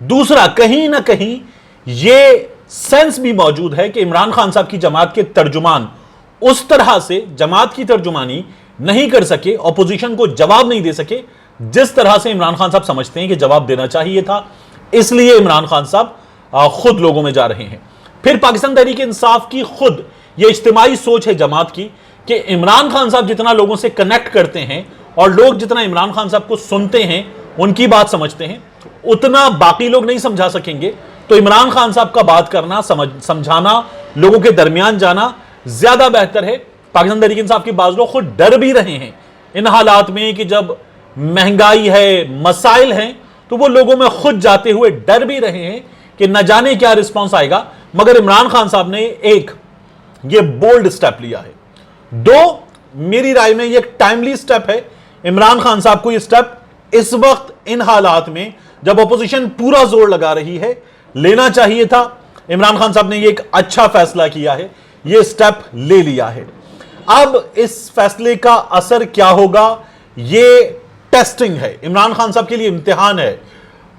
دوسرا کہیں نہ کہیں یہ سینس بھی موجود ہے کہ عمران خان صاحب کی جماعت کے ترجمان اس طرح سے جماعت کی ترجمانی نہیں کر سکے، اپوزیشن کو جواب نہیں دے سکے جس طرح سے عمران خان صاحب سمجھتے ہیں کہ جواب دینا چاہیے تھا، اس لیے عمران خان صاحب خود لوگوں میں جا رہے ہیں۔ پھر پاکستان تحریک انصاف کی خود یہ اجتماعی سوچ ہے جماعت کی کہ عمران خان صاحب جتنا لوگوں سے کنیکٹ کرتے ہیں اور لوگ جتنا عمران خان صاحب کو سنتے ہیں، ان کی بات سمجھتے ہیں، اتنا باقی لوگ نہیں سمجھا سکیں گے، تو عمران خان صاحب کا بات کرنا، سمجھانا، لوگوں کے درمیان جانا زیادہ بہتر ہے۔ پاکستان تحریک انصاف کے بعض لوگ خود ڈر بھی رہے ہیں ان حالات میں کہ جب مہنگائی ہے، مسائل ہیں، تو وہ لوگوں میں خود جاتے ہوئے ڈر بھی رہے ہیں کہ نہ جانے کیا رسپانس آئے گا، مگر عمران خان صاحب نے ایک یہ بولڈ سٹیپ لیا ہے۔ دو، میری رائے میں یہ ایک ٹائملی سٹیپ ہے۔ عمران خان صاحب کو یہ سٹیپ اس وقت ان حالات میں جب اپوزیشن پورا زور لگا رہی ہے لینا چاہیے تھا۔ عمران خان صاحب نے یہ ایک اچھا فیصلہ کیا ہے، یہ سٹیپ لے لیا ہے۔ اب اس فیصلے کا اثر کیا ہوگا، یہ ٹیسٹنگ ہے، عمران خان صاحب کے لیے امتحان ہے۔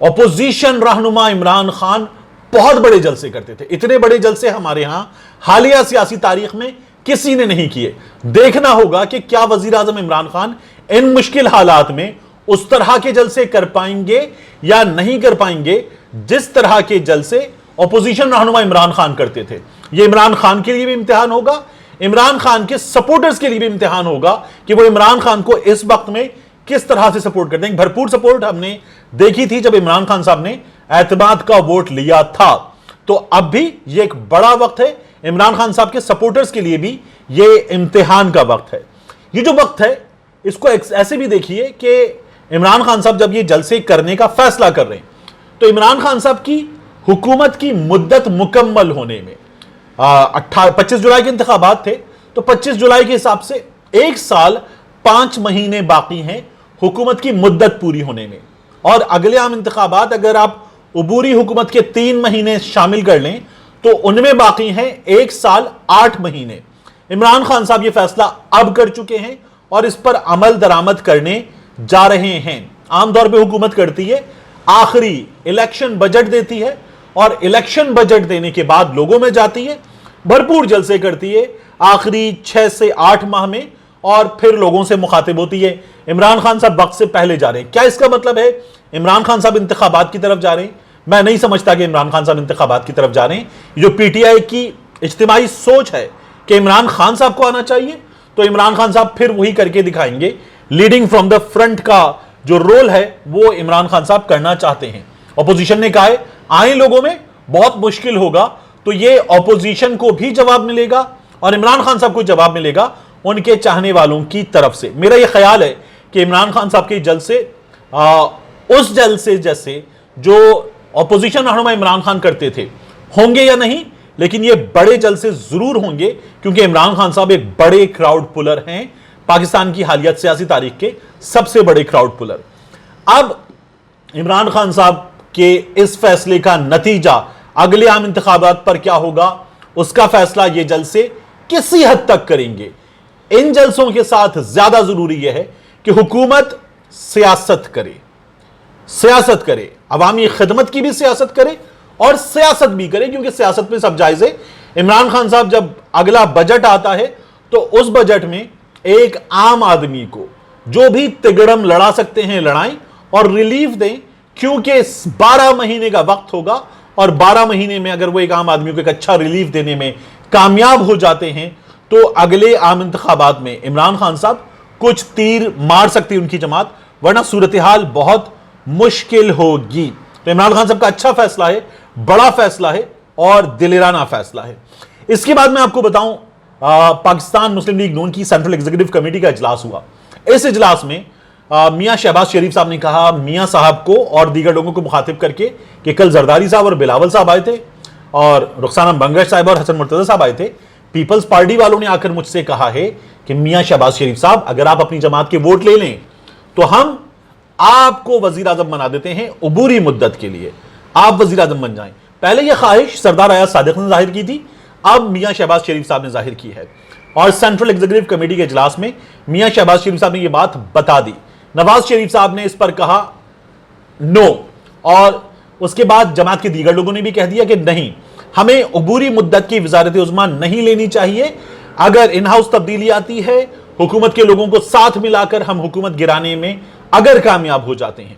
اپوزیشن رہنما عمران خان بہت بڑے جلسے کرتے تھے، اتنے بڑے جلسے ہمارے ہاں حالیہ سیاسی تاریخ میں کسی نے نہیں کیے۔ دیکھنا ہوگا کہ کیا وزیر اعظم عمران خان ان مشکل حالات میں اس طرح کے جلسے کر پائیں گے یا نہیں کر پائیں گے جس طرح کے جلسے اپوزیشن رہنما عمران خان کرتے تھے۔ یہ عمران خان کے لیے بھی امتحان ہوگا، عمران خان کے سپورٹرز کے لیے بھی امتحان ہوگا کہ وہ عمران خان کو اس وقت میں کس طرح سے سپورٹ کرتے ہیں۔ بھرپور سپورٹ ہم نے دیکھی تھی جب عمران خان صاحب نے اعتماد کا ووٹ لیا تھا، تو اب بھی یہ ایک بڑا وقت ہے عمران خان صاحب کے سپورٹرز کے لیے بھی، یہ امتحان کا وقت ہے۔ یہ جو وقت ہے اس کو ایسے بھی دیکھیے کہ عمران خان صاحب جب یہ جلسے کرنے کا فیصلہ کر رہے ہیں تو عمران خان صاحب کی حکومت کی مدت مکمل ہونے میں 25 جولائی کے انتخابات تھے، تو 25 جولائی کے حساب سے 1 سال 5 مہینے باقی ہیں حکومت کی مدت پوری ہونے میں، اور اگلے عام انتخابات اگر آپ عبوری حکومت کے 3 مہینے شامل کر لیں تو ان میں باقی ہیں 1 سال 8 مہینے۔ عمران خان صاحب یہ فیصلہ اب کر چکے ہیں اور اس پر عمل درآمد کرنے جا رہے ہیں۔ عام طور پہ حکومت کرتی ہے آخری الیکشن بجٹ دیتی ہے، اور الیکشن بجٹ دینے کے بعد لوگوں میں جاتی ہے، بھرپور جلسے کرتی ہے آخری 6 سے 8 ماہ میں، اور پھر لوگوں سے مخاطب ہوتی ہے۔ عمران خان صاحب وقت سے پہلے جا رہے ہیں، کیا اس کا مطلب ہے عمران خان صاحب انتخابات کی طرف جا رہے ہیں؟ میں نہیں سمجھتا کہ عمران خان صاحب انتخابات کی طرف جا رہے ہیں۔ جو پی ٹی آئی کی اجتماعی سوچ ہے کہ عمران خان صاحب کو آنا چاہیے، تو عمران خان صاحب پھر وہی کر کے دکھائیں گے۔ لیڈنگ فرام دا فرنٹ کا جو رول ہے وہ عمران خان صاحب کرنا چاہتے ہیں۔ اپوزیشن نے کہا ہے آئیں لوگوں میں، بہت مشکل ہوگا، تو یہ اپوزیشن کو بھی جواب ملے گا اور عمران خان صاحب کو جواب ملے گا ان کے چاہنے والوں کی طرف سے۔ میرا یہ خیال ہے کہ عمران خان صاحب کے جلسے اس جلسے جیسے جو اپوزیشن رہنما عمران خان کرتے تھے ہوں گے یا نہیں، لیکن یہ بڑے جلسے ضرور ہوں گے، کیونکہ عمران خان صاحب ایک بڑے کراؤڈ پلر ہیں، پاکستان کی حالیہ سیاسی تاریخ کے سب سے بڑے کراؤڈ پلر۔ اب عمران خان صاحب کے اس فیصلے کا نتیجہ اگلے عام انتخابات پر کیا ہوگا، اس کا فیصلہ یہ جلسے کسی حد تک کریں گے۔ ان جلسوں کے ساتھ زیادہ ضروری یہ ہے کہ حکومت سیاست کرے، عوامی خدمت کی بھی سیاست کرے اور سیاست بھی کرے، کیونکہ سیاست میں سب جائز ہے۔ عمران خان صاحب جب اگلا بجٹ آتا ہے تو اس بجٹ میں ایک عام آدمی کو جو بھی تگڑم لڑا سکتے ہیں لڑائیں اور ریلیف دیں، کیونکہ 12 مہینے کا وقت ہوگا، اور 12 مہینے میں اگر وہ ایک عام آدمی کو ایک اچھا ریلیف دینے میں کامیاب ہو جاتے ہیں تو اگلے عام انتخابات میں عمران خان صاحب کچھ تیر مار سکتی ان کی جماعت، ورنہ صورتحال بہت مشکل ہوگی۔ تو عمران خان صاحب کا اچھا فیصلہ ہے، بڑا فیصلہ ہے اور دلیرانہ فیصلہ ہے۔ اس کے بعد میں آپ کو بتاؤں، پاکستان مسلم لیگ نون کی سینٹرل ایگزیکٹو کمیٹی کا اجلاس ہوا۔ اس اجلاس میں میاں شہباز شریف صاحب نے کہا میاں صاحب کو اور دیگر لوگوں کو مخاطب کر کے کہ کل زرداری صاحب اور بلاول صاحب آئے تھے، اور رخسانہ بنگش صاحب اور حسن مرتضی صاحب آئے تھے۔ پیپلز پارٹی والوں نے آ کر مجھ سے کہا ہے کہ میاں شہباز شریف صاحب اگر آپ اپنی جماعت کے ووٹ لے لیں تو ہم آپ کو وزیر اعظم بنا دیتے ہیں عبوری مدت کے لیے، آپ وزیر اعظم بن جائیں۔ پہلے یہ خواہش سردار ایاز صادق نے ظاہر کی تھی، اب میاں شہباز شریف صاحب نے ظاہر کی ہے، اور سینٹرل ایگزیکٹو کمیٹی کے اجلاس میں میاں شہباز شریف صاحب نے یہ بات بتا دی۔ نواز شریف صاحب نے اس پر کہا نو، اور اس کے بعد جماعت کے دیگر لوگوں نے بھی کہہ دیا کہ نہیں، ہمیں عبوری مدت کی وزارت عظمیٰ نہیں لینی چاہیے، اگر ان ہاؤس تبدیلی آتی ہے، حکومت کے لوگوں کو ساتھ ملا کر ہم حکومت گرانے میں اگر کامیاب ہو جاتے ہیں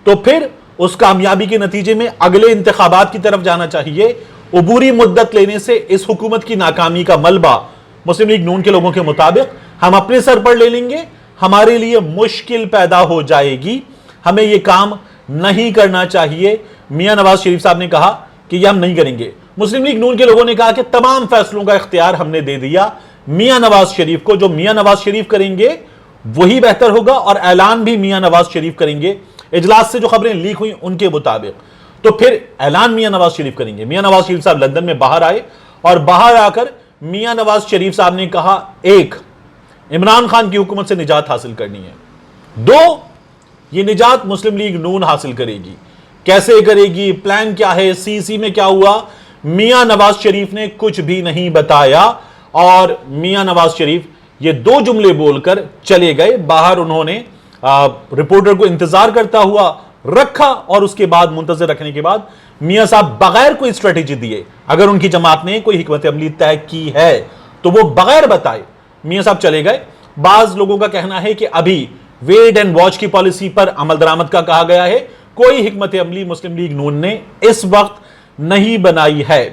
تو پھر اس کامیابی کے نتیجے میں اگلے انتخابات کی طرف جانا چاہیے۔ عبوری مدت لینے سے اس حکومت کی ناکامی کا ملبہ مسلم لیگ نون کے لوگوں کے مطابق ہم اپنے سر پر لے لیں گے، ہمارے لیے مشکل پیدا ہو جائے گی، ہمیں یہ کام نہیں کرنا چاہیے۔ میاں نواز شریف صاحب نے کہا کہ یہ ہم نہیں کریں گے۔ مسلم لیگ نون کے لوگوں نے کہا کہ تمام فیصلوں کا اختیار ہم نے دے دیا میاں نواز شریف کو، جو میاں نواز شریف کریں گے وہی بہتر ہوگا، اور اعلان بھی میاں نواز شریف کریں گے۔ اجلاس سے جو خبریں لیک ہوئیں ان کے مطابق تو پھر اعلان میاں نواز شریف کریں گے۔ میاں نواز شریف صاحب لندن میں باہر آئے اور باہر آ کر میاں نواز شریف صاحب نے کہا، ایک، عمران خان کی حکومت سے نجات حاصل کرنی ہے، دو، یہ نجات مسلم لیگ نون حاصل کرے گی۔ کیسے کرے گی، پلان کیا ہے، سی سی میں کیا ہوا، میاں نواز شریف نے کچھ بھی نہیں بتایا، اور میاں نواز شریف یہ دو جملے بول کر چلے گئے باہر۔ انہوں نے رپورٹر کو انتظار کرتا ہوا رکھا، اور اس کے بعد منتظر رکھنے کے بعد میاں صاحب بغیر کوئی اسٹریٹجی دیے، اگر ان کی جماعت نے کوئی حکمت عملی طے کی ہے تو وہ بغیر بتائے میاں صاحب چلے گئے۔ بعض لوگوں کا کہنا ہے کہ ابھی ویٹ اینڈ واچ کی پالیسی پر عمل درآمد کا کہا گیا ہے، کوئی حکمت عملی مسلم لیگ نون نے اس وقت نہیں بنائی ہے۔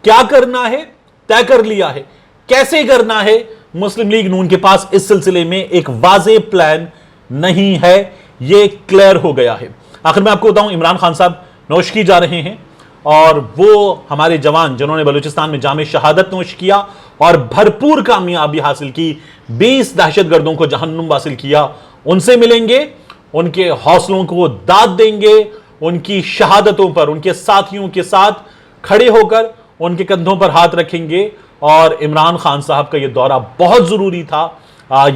کیا کرنا ہے طے کر لیا ہے، کیسے کرنا ہے مسلم لیگ نون کے پاس اس سلسلے میں ایک واضح پلان نہیں ہے، یہ کلیئر ہو گیا ہے۔ آخر میں آپ کو بتاؤں، عمران خان صاحب نوش کی جا رہے ہیں، اور وہ ہمارے جوان جنہوں نے بلوچستان میں جام شہادت نوش کیا اور بھرپور کامیابی حاصل کی، 20 دہشت گردوں کو جہنم واصل کیا، ان سے ملیں گے، ان کے حوصلوں کو داد دیں گے، ان کی شہادتوں پر ان کے ساتھیوں کے ساتھ کھڑے ہو کر ان کے کندھوں پر ہاتھ رکھیں گے۔ اور عمران خان صاحب کا یہ دورہ بہت ضروری تھا،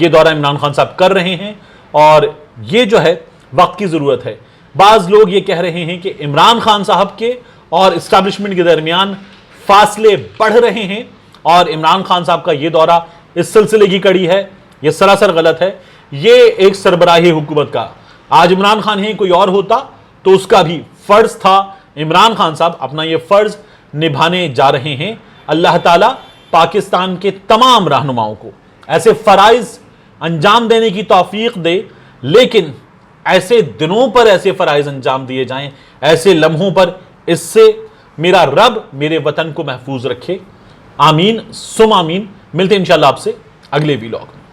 یہ دورہ عمران خان صاحب کر رہے ہیں، اور یہ جو ہے وقت کی ضرورت ہے۔ بعض لوگ یہ کہہ رہے ہیں کہ عمران خان صاحب کے اور اسٹیبلشمنٹ کے درمیان فاصلے بڑھ رہے ہیں، اور عمران خان صاحب کا یہ دورہ اس سلسلے کی کڑی ہے۔ یہ سراسر غلط ہے۔ یہ ایک سربراہی حکومت کا، آج عمران خان ہے، کوئی اور ہوتا تو اس کا بھی فرض تھا۔ عمران خان صاحب اپنا یہ فرض نبھانے جا رہے ہیں۔ اللہ تعالیٰ پاکستان کے تمام رہنماؤں کو ایسے فرائض انجام دینے کی توفیق دے، لیکن ایسے دنوں پر ایسے فرائض انجام دیے جائیں، ایسے لمحوں پر، اس سے میرا رب میرے وطن کو محفوظ رکھے۔ آمین ثم آمین۔ ملتے ہیں انشاءاللہ آپ سے اگلے ویلاگ میں۔